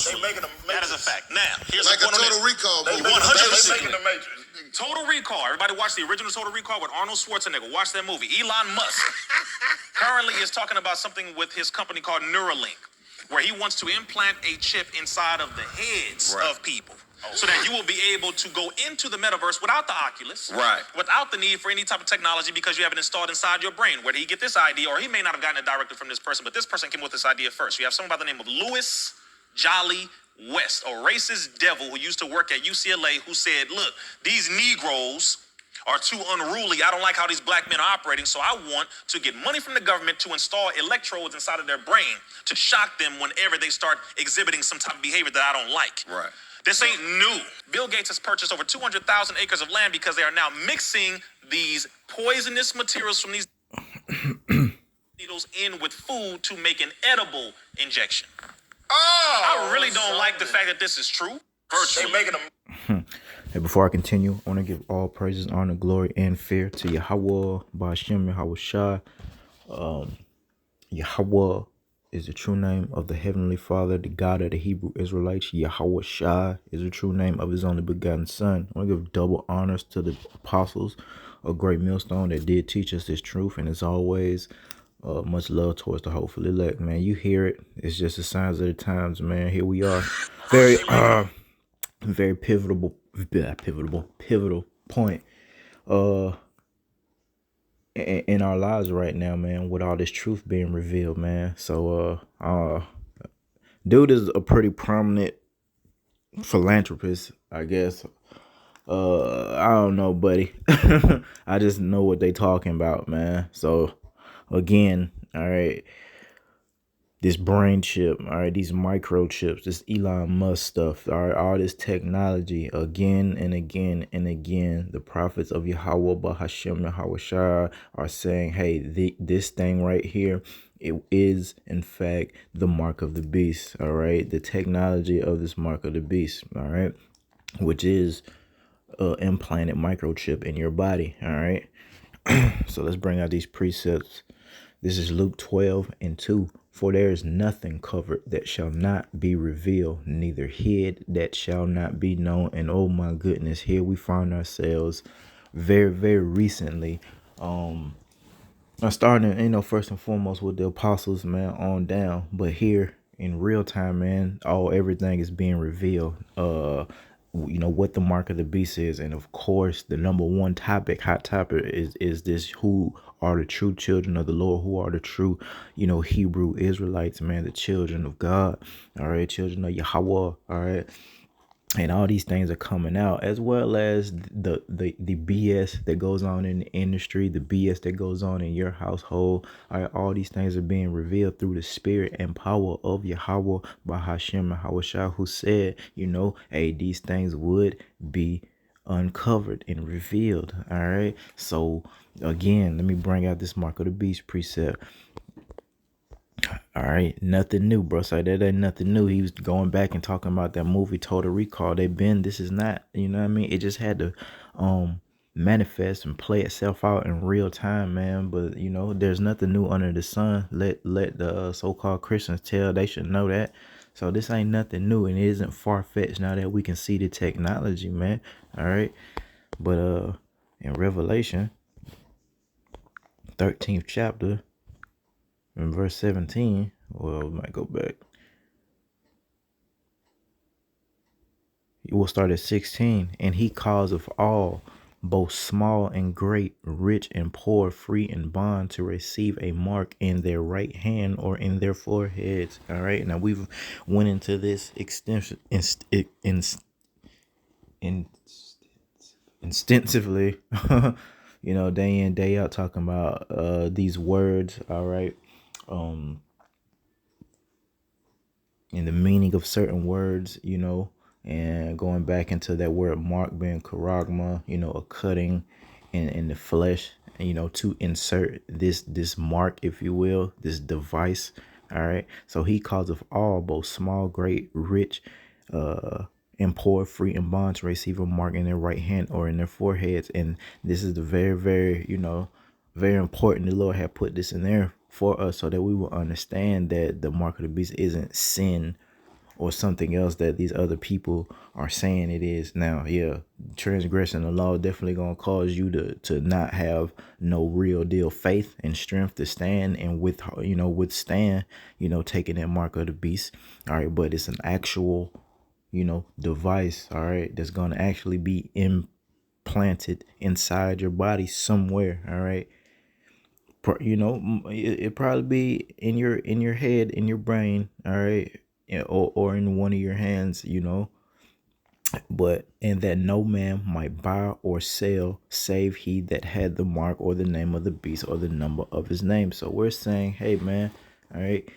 Virtually. That is a fact. Now, here's like a a Total Recall movie. 100%. Total Recall. Everybody watch the original Total Recall with Arnold Schwarzenegger. Watch that movie. Elon Musk currently is talking about something with his company called Neuralink, where he wants to implant a chip inside of the heads of people. So that you will be able to go into the metaverse without the Oculus, without the need for any type of technology because you have it installed inside your brain. Where did he get this idea? Or he may not have gotten it directly from this person, but this person came with this idea first. You have someone by the name of Louis Jolly West, a racist devil who used to work at UCLA, who said, look, these Negroes are too unruly. I don't like how these black men are operating, so I want to get money from the government to install electrodes inside of their brain to shock them whenever they start exhibiting some type of behavior that I don't like. Right. This ain't new. Bill Gates has purchased over 200,000 acres of land because they are now mixing these poisonous materials from these needles in with food to make an edible injection. I really don't like the fact that this is true. Virtually. Hey, before I continue, I want to give all praises, honor, glory, and fear to Yahweh, Ba'ashem, Yahweh Shai. Yahweh is the true name of the Heavenly Father, the God of the Hebrew Israelites. Yahweh Shai is the true name of his only begotten Son. I want to give double honors to the apostles of Great Millstone that did teach us this truth. And as always, much love towards the hopeful elect, man. You hear it. It's just the signs of the times, man. Here we are. Very pivotal point in our lives right now, man, with all this truth being revealed, man. So dude is a pretty prominent philanthropist, I guess. I don't know, buddy. I just know what they talking about, man. So again, all right, this brain chip, all right, these microchips, this Elon Musk stuff, all right, all this technology, again and again and again, the prophets of Yahweh, Bahashem, Yahweh Shai are saying, hey, this thing right here, it is in fact the mark of the beast, all right, the technology of this mark of the beast, all right, which is implanted microchip in your body, all right. So let's bring out these precepts. This is Luke 12:2. For there is nothing covered that shall not be revealed, neither hid that shall not be known. And oh my goodness, here we find ourselves very, very recently. Starting, first and foremost with the apostles, man, on down. But here in real time, man, everything is being revealed. What the mark of the beast is, and of course the number one hot topic is this: who are the true children of the Lord, who are the true Hebrew Israelites, man, the children of God, all right, children of Yahweh, all right. And all these things are coming out, as well as the BS that goes on in the industry, the BS that goes on in your household. All these things are being revealed through the spirit and power of Yahweh, Bahashem, Yahweh Shai, who said, hey, these things would be uncovered and revealed. All right. So again, let me bring out this mark of the beast precept. All right, nothing new, bro. So that ain't nothing new. He was going back and talking about that movie Total Recall. This is not, you know what I mean? It just had to manifest and play itself out in real time, man. But there's nothing new under the sun. Let the so-called Christians tell, they should know that. So this ain't nothing new, and it isn't far-fetched now that we can see the technology, man. All right. But in Revelation 13th chapter, in verse 17, well, we might go back. We'll start at 16. And he causeth all, both small and great, rich and poor, free and bond, to receive a mark in their right hand or in their foreheads. All right. Now we've went into this extensively, day in, day out, talking about these words. All right. And the meaning of certain words, and going back into that word mark being charagma, a cutting in the flesh, to insert this mark, if you will, this device. All right. So he causeth all, both small, great, rich, and poor, free and bond, to receive a mark in their right hand or in their foreheads. And this is the very, very, very important. The Lord had put this in there for us so that we will understand that the mark of the beast isn't sin or something else that these other people are saying it is. Now, yeah, transgressing the law definitely gonna cause you to not have no real deal faith and strength to stand and withstand, taking that mark of the beast. All right, but it's an actual, device, all right, that's gonna actually be implanted inside your body somewhere, all right. It probably be in your head, in your brain, all right, yeah, or in one of your hands, but and that no man might buy or sell save he that had the mark or the name of the beast or the number of his name. So we're saying, hey man, all right,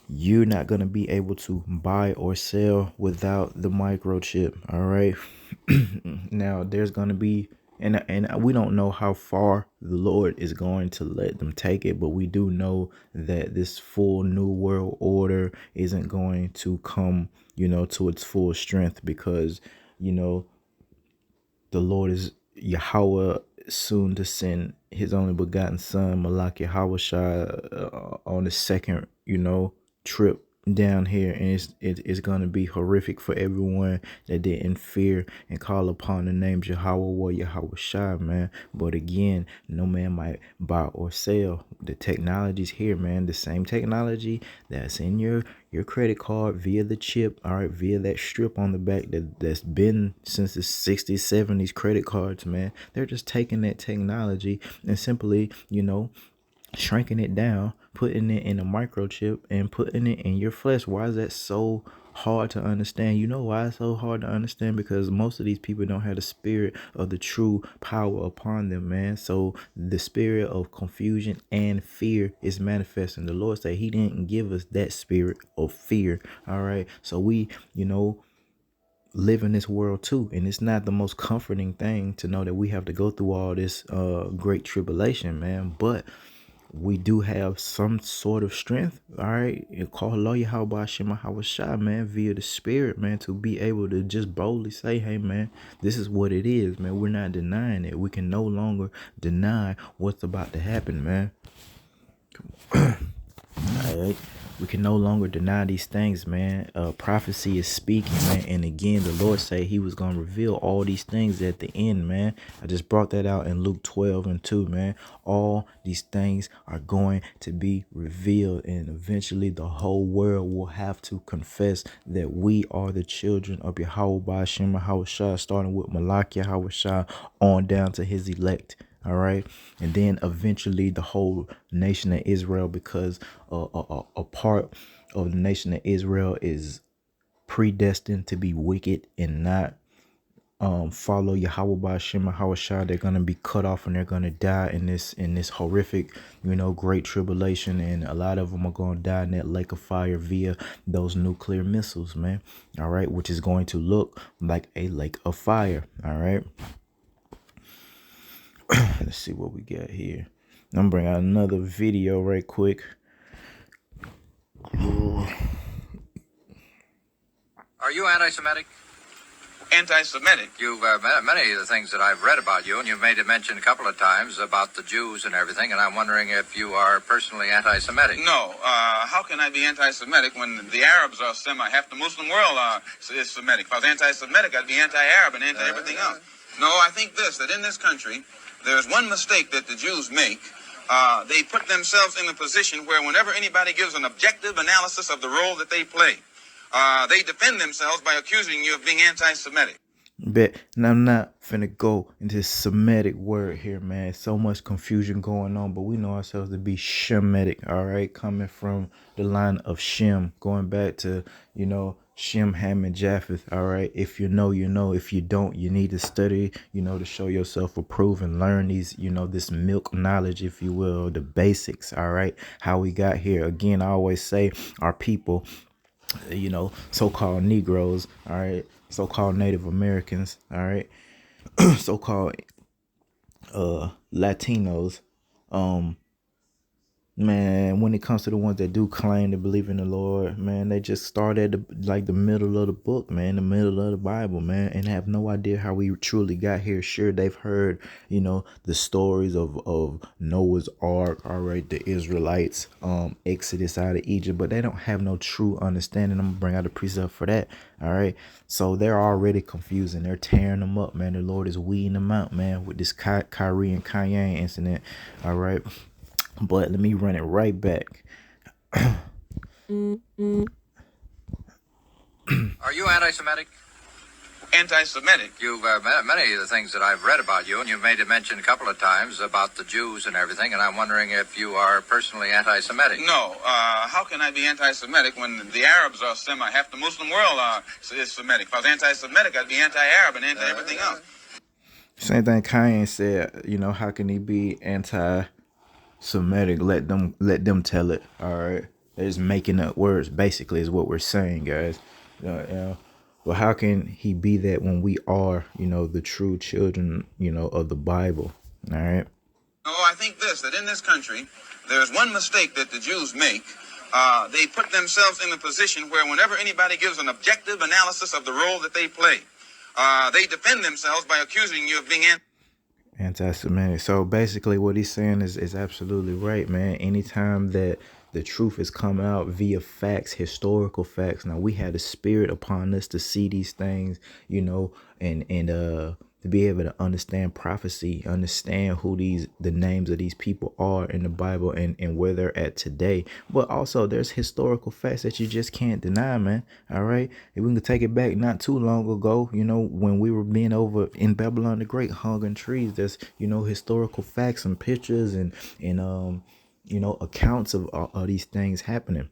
you're not going to be able to buy or sell without the microchip. All right. Now there's going to be, and we don't know how far the Lord is going to let them take it, but we do know that this full new world order isn't going to come, to its full strength, because, the Lord is Yahweh, soon to send his only begotten son, Malak Yahweh Shai, on the second, trip down here, and it's going to be horrific for everyone that didn't fear and call upon the name Yahweh or Yahweh Shai, man. But again, no man might buy or sell. The technology's here, man. The same technology that's in your credit card via the chip, all right, via that strip on the back that's been since the 60s, 70s credit cards, man. They're just taking that technology and simply, shrinking it down, putting it in a microchip and putting it in your flesh. Why is that so hard to understand? You know why it's so hard to understand? Because most of these people don't have the spirit of the true power upon them, man. So the spirit of confusion and fear is manifesting. The Lord said he didn't give us that spirit of fear. All right. So we, live in this world too, and it's not the most comforting thing to know that we have to go through all this great tribulation, man, but we do have some sort of strength, all right. You call Allah Yahweh Hashem Shai, man, via the spirit, man, to be able to just boldly say, hey man, this is what it is, man. We're not denying it. We can no longer deny what's about to happen, man. All right. We can no longer deny these things, man. Prophecy is speaking, man. And again, the Lord said he was going to reveal all these things at the end, man. I just brought that out in Luke 12:2, man. All these things are going to be revealed, and eventually the whole world will have to confess that we are the children of Yahweh Hashem Shai, starting with Malak Yahweh Shai on down to his elect. All right. And then eventually the whole nation of Israel, because a part of the nation of Israel is predestined to be wicked and not follow Yahweh Hashem Shai. They're going to be cut off and they're going to die in this horrific, great tribulation. And a lot of them are going to die in that lake of fire via those nuclear missiles, man. All right. Which is going to look like a lake of fire. All right. Let's see what we got here. I'm bringing out another video right quick. Are you anti-Semitic? Anti-Semitic? You've many of the things that I've read about you, and you've made a mention a couple of times about the Jews and everything, and I'm wondering if you are personally anti-Semitic. No. How can I be anti-Semitic when the Arabs are half the Muslim world is Semitic? If I was anti-Semitic, I'd be anti-Arab and anti-everything else. No, I think that in this country, there's one mistake that the Jews make. They put themselves in a position where whenever anybody gives an objective analysis of the role that they play, they defend themselves by accusing you of being anti-Semitic. Bet. And I'm not finna go into this Semitic word here, man. So much confusion going on, but we know ourselves to be Shemitic, all right? Coming from the line of Shem, going back to, Shem, Ham, and Japheth, all right? If you know, you know. If you don't, you need to study, to show yourself approved and learn these, this milk knowledge, if you will, the basics, all right? How we got here. Again, I always say our people, so-called Negroes, all right? So-called Native Americans, all right? So-called Latinos, Man, when it comes to the ones that do claim to believe in the Lord, man, they just start at the middle of the book, man, the middle of the Bible, man, and have no idea how we truly got here. Sure, they've heard, the stories of Noah's Ark, all right, the Israelites, Exodus out of Egypt, but they don't have no true understanding. I'm gonna bring out a precept for that, all right. So they're already confusing. They're tearing them up, man. The Lord is weeding them out, man, with this Kyrie and Kanye incident, all right. But let me run it right back. Are you anti-Semitic? Anti-Semitic? You've many of the things that I've read about you, and you've made a mention a couple of times about the Jews and everything, and I'm wondering if you are personally anti-Semitic. No. How can I be anti-Semitic when the Arabs are half the Muslim world is Semitic? If I was anti-Semitic, I'd be anti-Arab and anti-everything else. Same thing Kanye said, how can he be anti-Semitic? Let them tell it. All right. They're just making up words, basically, is what we're saying, guys. But how can he be that when we are, the true children, of the Bible? All right. Oh, I think that in this country, there's one mistake that the Jews make. They put themselves in a position where whenever anybody gives an objective analysis of the role that they play, they defend themselves by accusing you of being anti-Semitic. So basically what he's saying is absolutely right, man. Anytime that the truth has come out via facts, historical facts. Now we had a spirit upon us to see these things, and to be able to understand prophecy, understand who the names of these people are in the Bible and where they're at today. But also there's historical facts that you just can't deny, man. All right. And we can take it back not too long ago, when we were being over in Babylon the Great, hung in trees. There's, historical facts and pictures and accounts of these things happening.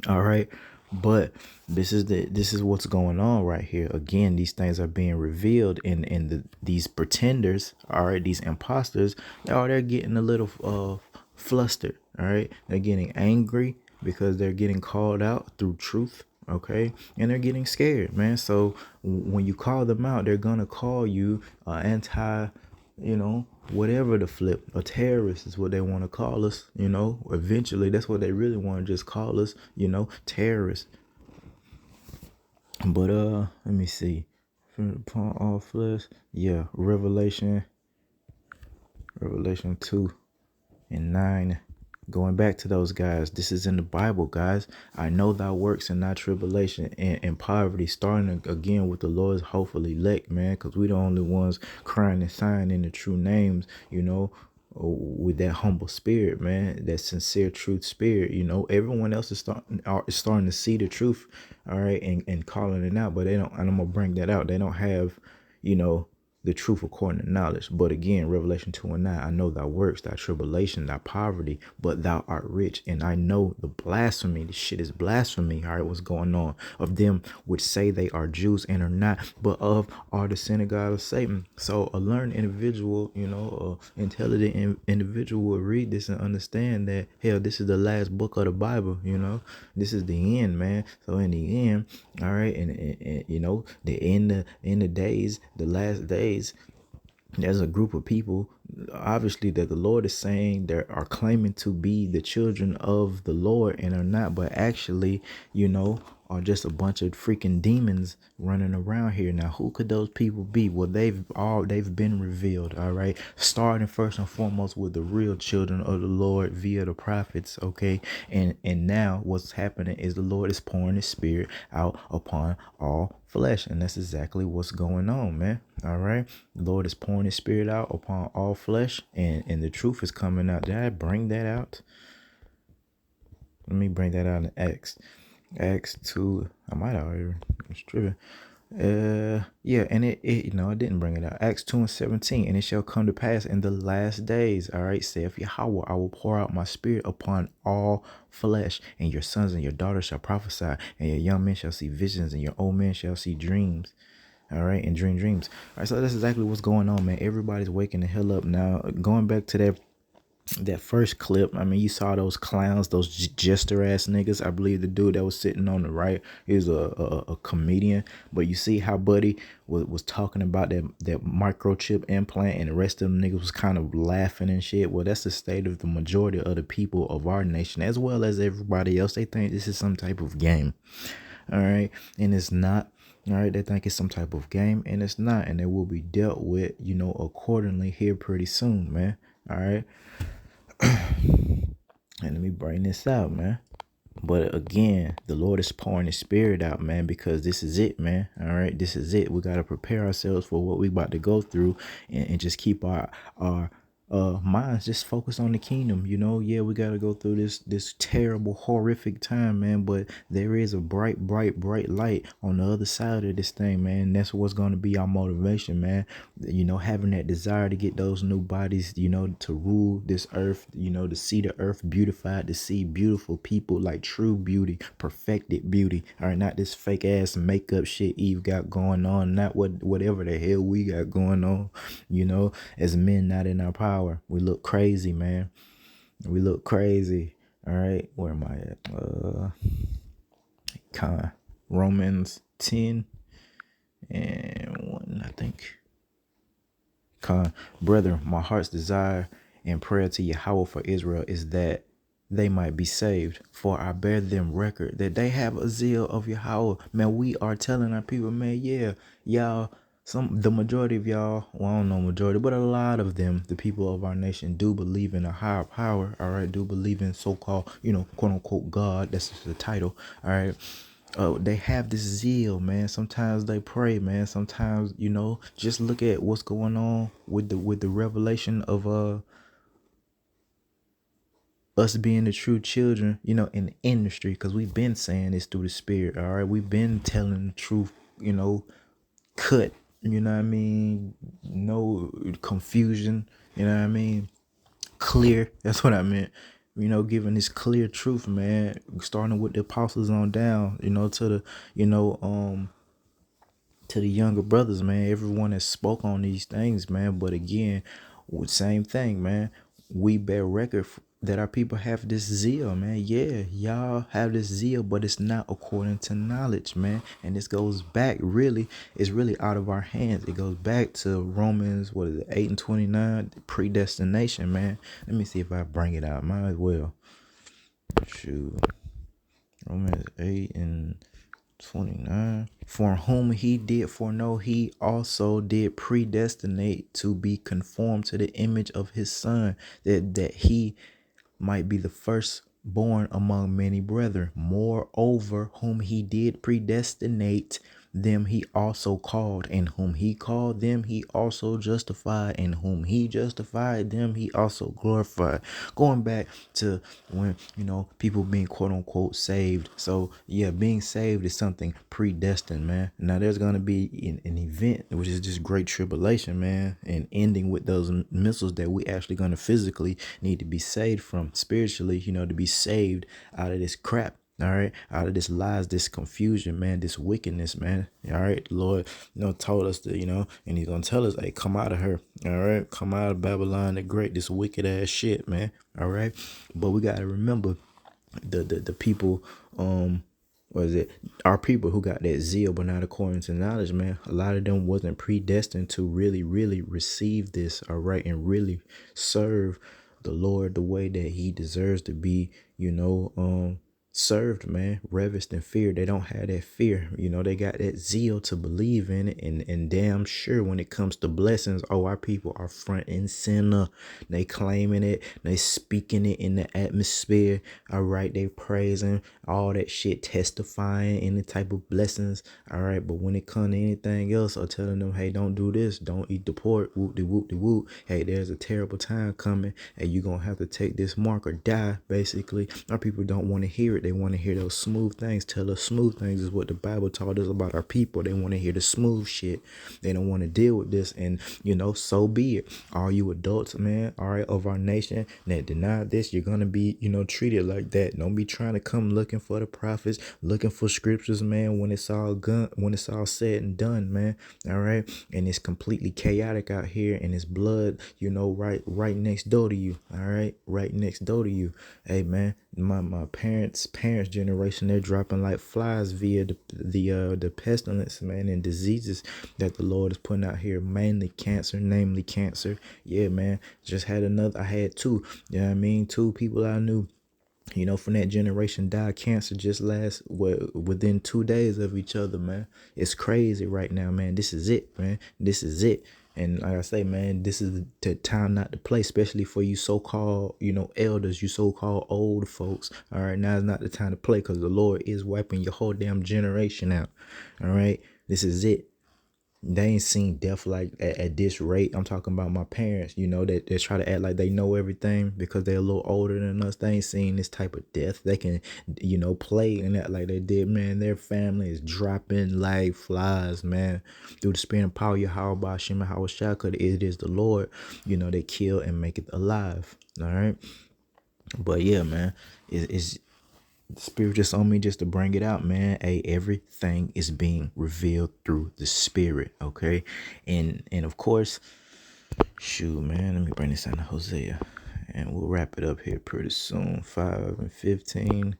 All right. But this is what's going on right here. Again, these things are being revealed, and these pretenders, all right, these imposters, they're getting a little flustered. All right, they're getting angry because they're getting called out through truth. Okay, and they're getting scared, man. So when you call them out, they're gonna call you anti, whatever the flip, a terrorist is what they want to call us, eventually that's what they really want to just call us, terrorists. But let me see, upon all flesh, yeah, Revelation 2:9, going back to those guys. This is in the Bible, guys. I know thy works and thy tribulation and poverty, starting again with the Lord's hopeful elect, man, because we the only ones crying and sighing in the true names, with that humble spirit, man, that sincere truth spirit. Everyone else is starting to see the truth, all right, and calling it out, but they don't. And I'm gonna bring that out. They don't have, the truth according to knowledge. But again, Revelation 2:9, I know thy works, thy tribulation, thy poverty, but thou art rich. And I know the blasphemy. This shit is blasphemy. All right, what's going on? Of them which say they are Jews and are not, but are the synagogue of Satan. So a learned individual, intelligent individual will read this and understand that, hell, this is the last book of the Bible. This is the end, man. So in the end, all right, and the end the days, the last days, there's a group of people, obviously, that the Lord is saying they are claiming to be the children of the Lord and are not, but actually, are just a bunch of freaking demons running around here. Now, who could those people be? Well, they've been revealed, all right, starting first and foremost with the real children of the Lord via the prophets, okay? And now what's happening is the Lord is pouring his spirit out upon all flesh, and that's exactly what's going on, man. All right, the Lord is pouring his spirit out upon all flesh, and the truth is coming out. Did I bring that out? Let me bring that out in Acts 2. I might have already stripping. Yeah, and it I didn't bring it out. Acts 2:17, and it shall come to pass in the last days, all right, saith Yahweh, I will pour out my spirit upon all flesh, and your sons and your daughters shall prophesy, and your young men shall see visions, and your old men shall see dreams. All right, and dreams. All right, so that's exactly what's going on, man. Everybody's waking the hell up now. Going back to that that first clip, I mean, you saw those clowns, those jester ass niggas. I believe the dude that was sitting on the right is a comedian, but you see how Buddy was talking about that microchip implant, and the rest of them niggas was kind of laughing and shit. Well, that's the state of the majority of the people of our nation, as well as everybody else. They think this is some type of game, all right, and it's not. All right, they think it's some type of game, and it's not, and it will be dealt with, you know, accordingly here pretty soon, man. All right. And let me bring this out, man. But again, the Lord is pouring his spirit out, man, because this is it, man. All right, this is it. We got to prepare ourselves for what we about to go through, and just keep our minds just focused on the kingdom. You know, yeah, we got to go through this terrible, horrific time, man, but there is a bright light on the other side of this thing, man. And that's what's going to be our motivation, man. You know, having that desire to get those new bodies, you know, to rule this earth, you know, to see the earth beautified, to see beautiful people, like true beauty, perfected beauty. All right, not this fake ass makeup shit Eve got going on, not whatever the hell we got going on. You know, as men not in our power, we look crazy, man. We look crazy. All right, where am I at? Romans 10 and 1, I think. Brethren, my heart's desire and prayer to Yahweh for Israel is that they might be saved. For I bear them record that they have a zeal of Yahweh. Man, we are telling our people, man, yeah, y'all, the majority of y'all, well, I don't know majority, but a lot of them, the people of our nation, do believe in a higher power, all right, do believe in so-called, you know, quote-unquote God. That's the title, all right. They have this zeal, man. Sometimes they pray, man. Sometimes, you know, just look at what's going on with the revelation of us being the true children, you know, in the industry, because we've been saying this through the spirit, all right. We've been telling the truth, you know, cut, you know what I mean, no confusion, you know what I mean, clear, that's what I meant, you know, giving this clear truth, man, starting with the apostles on down, you know, to the, you know, to the younger brothers, man, everyone that spoke on these things, man. But again, same thing, man, we bear record that our people have this zeal, man. Yeah, y'all have this zeal, but it's not according to knowledge, man. And this goes back, really, it's really out of our hands. It goes back to Romans, 8 and 29, predestination, man. Let me see if I bring it out. Might as well. Shoot. Romans 8 and 29. For whom he did foreknow, he also did predestinate to be conformed to the image of his son, that he might be the firstborn among many brethren. Moreover, whom he did predestinate, them he also called, and whom he called, them he also justified, and whom he justified, them he also glorified. Going back to when, you know, people being quote unquote saved. So yeah, being saved is something predestined, man. Now there's gonna be an event, which is just great tribulation, man, and ending with those missiles that we actually gonna physically need to be saved from, spiritually, you know, to be saved out of this crap. All right, out of this lies, this confusion, man, this wickedness, man. All right, the Lord, you know, told us to, you know, and he's gonna tell us, hey, come out of her. All right, come out of Babylon the Great, this wicked ass shit, man. All right, but we gotta remember the people, what is it? Our people who got that zeal, but not according to knowledge, man. A lot of them wasn't predestined to really receive this, all right, and really serve the Lord the way that he deserves to be, you know, served, man. Reverenced and feared. They don't have that fear, you know. They got that zeal to believe in it, and damn sure when it comes to blessings, oh, our people are front and center. They claiming it, they speaking it in the atmosphere, all right. They praising all that shit, testifying any type of blessings, all right. But when it comes to anything else, or telling them, hey, don't do this, don't eat the pork, whoop de whoop de whoop, hey, there's a terrible time coming, and you're gonna have to take this mark or die, basically. Our people don't want to hear it. They want to hear those smooth things. Tell us smooth things is what the Bible taught us about our people. They want to hear the smooth shit. They don't want to deal with this. And, you know, so be it. All you adults, man, all right, of our nation that deny this, you're going to be, you know, treated like that. Don't be trying to come looking looking for the prophets, looking for scriptures, man, when it's all said and done, man. All right. And it's completely chaotic out here, and it's blood, right next door to you. All right. Right next door to you. Hey, man, my parents generation, they're dropping like flies via the pestilence, man, and diseases that the Lord is putting out here, namely cancer. Yeah, man. I had two, you know what I mean? Two people I knew, from that generation died cancer just within 2 days of each other, man. It's crazy right now, man. This is it, man. This is it. And like I say, man, this is the time not to play, especially for you so-called, elders, you so-called old folks. All right, now is not the time to play, because the Lord is wiping your whole damn generation out. All right, this is it. They ain't seen death like at this rate. I'm talking about my parents, that they try to act like they know everything because they're a little older than us. They ain't seen this type of death. They can, play and act like they did, man. Their family is dropping like flies, man, through the spirit and power of Yahweh Shem Yahweh, because it is the Lord, they kill and make it alive. All right. But yeah, man, it's the Spirit just on me just to bring it out, man. Hey, everything is being revealed through the Spirit, okay? And of course, shoot, man, let me bring this down to Hosea, and we'll wrap it up here pretty soon. 5 and 15.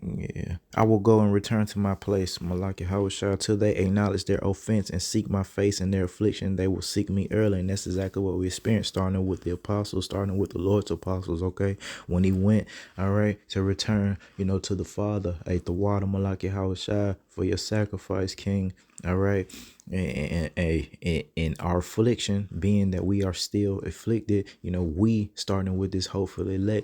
Yeah, I will go and return to my place, Malaki Hawashah, till they acknowledge their offense and seek my face in their affliction. They will seek me early, and that's exactly what we experienced, starting with the apostles, starting with the Lord's apostles, okay? When he went, all right, to return, to the Father, ate the water, Malaki Hawashah, for your sacrifice, King, all right? And in our affliction, being that we are still afflicted, we starting with this hopefully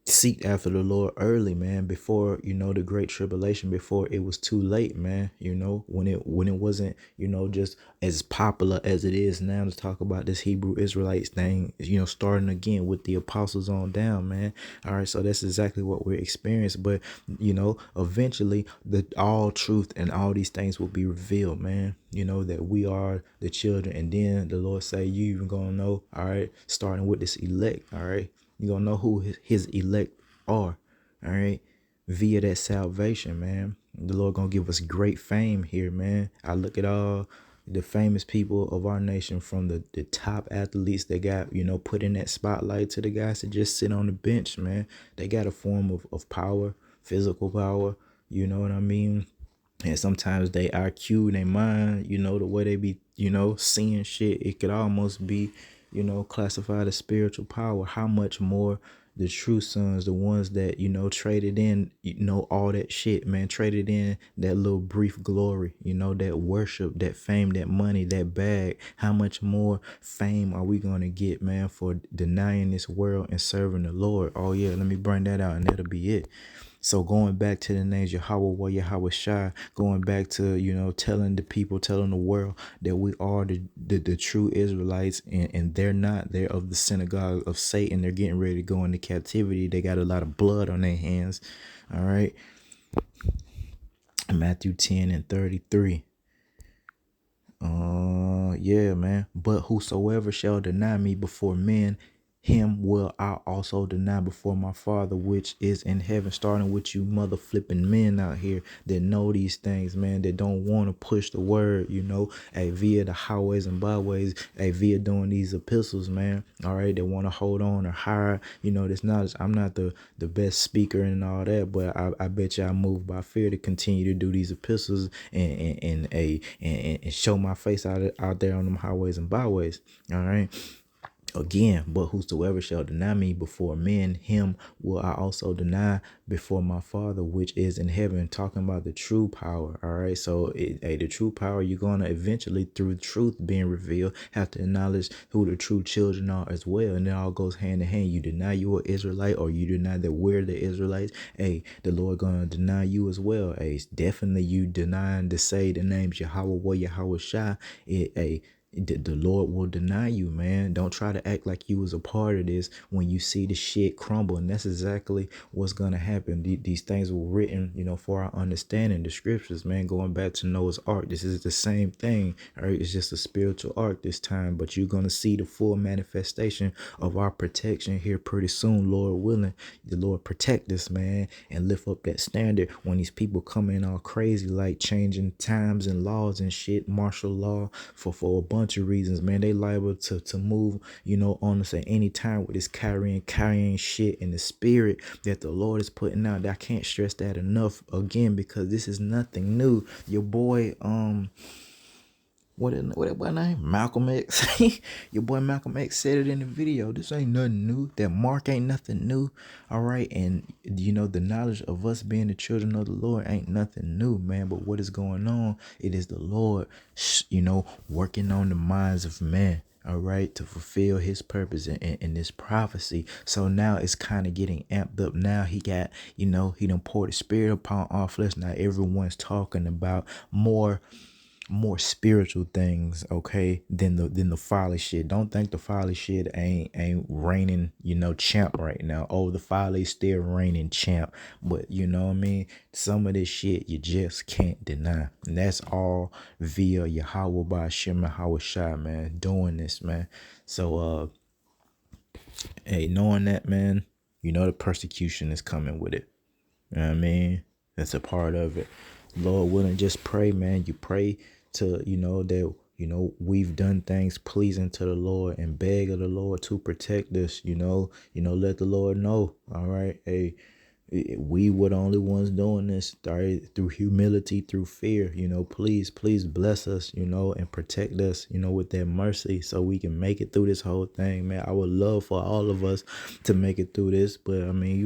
seek after the Lord early, man, before, the great tribulation, before it was too late, man, when it wasn't, just as popular as it is now to talk about this Hebrew Israelites thing, starting again with the apostles on down, man. All right. So that's exactly what we're experiencing. But, eventually all truth and all these things will be revealed, man, that we are the children. And then the Lord say, you even gonna know, all right, starting with this elect, all right. You're going to know who his elect are, all right, via that salvation, man. The Lord going to give us great fame here, man. I look at all the famous people of our nation, from the top athletes that got, put in that spotlight, to the guys that just sit on the bench, man. They got a form of power, physical power, you know what I mean? And sometimes they IQ, they mind, the way they be, seeing shit, it could almost be, classified as spiritual power. How much more the true sons, the ones that, traded in, all that shit, man, traded in that little brief glory, that worship, that fame, that money, that bag. How much more fame are we going to get, man, for denying this world and serving the Lord? Oh yeah, let me bring that out, and that'll be it. So going back to the names Yahweh, Yahweh Shai, going back to, telling the people, telling the world that we are the true Israelites, and they're not. They're of the synagogue of Satan. They're getting ready to go into captivity. They got a lot of blood on their hands. All right. Matthew 10 and 33. Yeah, man. But whosoever shall deny me before men, him will I also deny before my Father which is in heaven. Starting with you mother flipping men out here that know these things, man, that don't want to push the word, via the highways and byways, via doing these epistles, man. All right, they want to hold on or hire, this knowledge. I'm not the best speaker and all that, but I bet you I move by fear to continue to do these epistles and show my face out there on them highways and byways. All right. Again, but whosoever shall deny me before men, him will I also deny before my Father which is in heaven. Talking about the true power. All right. So the true power, you're going to eventually, through truth being revealed, have to acknowledge who the true children are as well. And it all goes hand in hand. You deny you're an Israelite, or you deny that we're the Israelites. Hey, the Lord going to deny you as well. Hey, definitely you denying to say the names Yahweh, Yahweh Shai. the Lord will deny you, man. Don't try to act like you was a part of this when you see the shit crumble. And that's exactly what's gonna happen. These things were written, for our understanding. The scriptures, man, going back to Noah's Ark. This is the same thing. All right, it's just a spiritual ark this time, but you're gonna see the full manifestation of our protection here pretty soon, Lord willing. The Lord protect us, man, and lift up that standard when these people come in all crazy, like changing times and laws and shit, martial law for a bunch of reasons, man. They liable to move, on us at any time with this carrying shit in the spirit that the Lord is putting out. I can't stress that enough again, because this is nothing new. Your boy, what that name? Malcolm X. Your boy Malcolm X said it in the video. This ain't nothing new. That mark ain't nothing new. All right. And the knowledge of us being the children of the Lord ain't nothing new, man. But what is going on? It is the Lord, working on the minds of men. All right, to fulfill his purpose in this prophecy. So now it's kind of getting amped up. Now he got, he done poured the spirit upon all flesh. Now everyone's talking about more spiritual things, okay, than the folly shit. Don't think the folly shit ain't reigning, champ right now. Oh, the folly still reigning champ. But you know what I mean? Some of this shit you just can't deny. And that's all via Yahweh Ba'ashem Yahawashi, man, doing this, man. So hey, knowing that, man, the persecution is coming with it. You know what I mean? That's a part of it. Lord willing, just pray, man. You pray to, that, we've done things pleasing to the Lord, and beg of the Lord to protect us, let the Lord know. All right. Hey, we were the only ones doing this, started through humility, through fear. Please bless us, and protect us, with that mercy, so we can make it through this whole thing, man. I would love for all of us to make it through this, but I mean,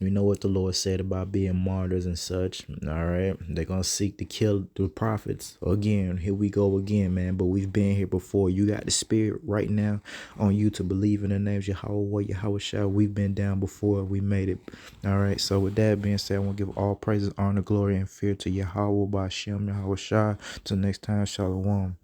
we know what the Lord said about being martyrs and such. All right, they're gonna seek to kill the prophets again. Here we go again, man. But we've been here before. You got the spirit right now on you to believe in the names of Yahweh, Yahawashi. We've been down before. We made it. All right, so with that being said, I want to give all praises, honor, glory, and fear to Yahweh Ba'ashem Yahawashi. Till next time, Shalom.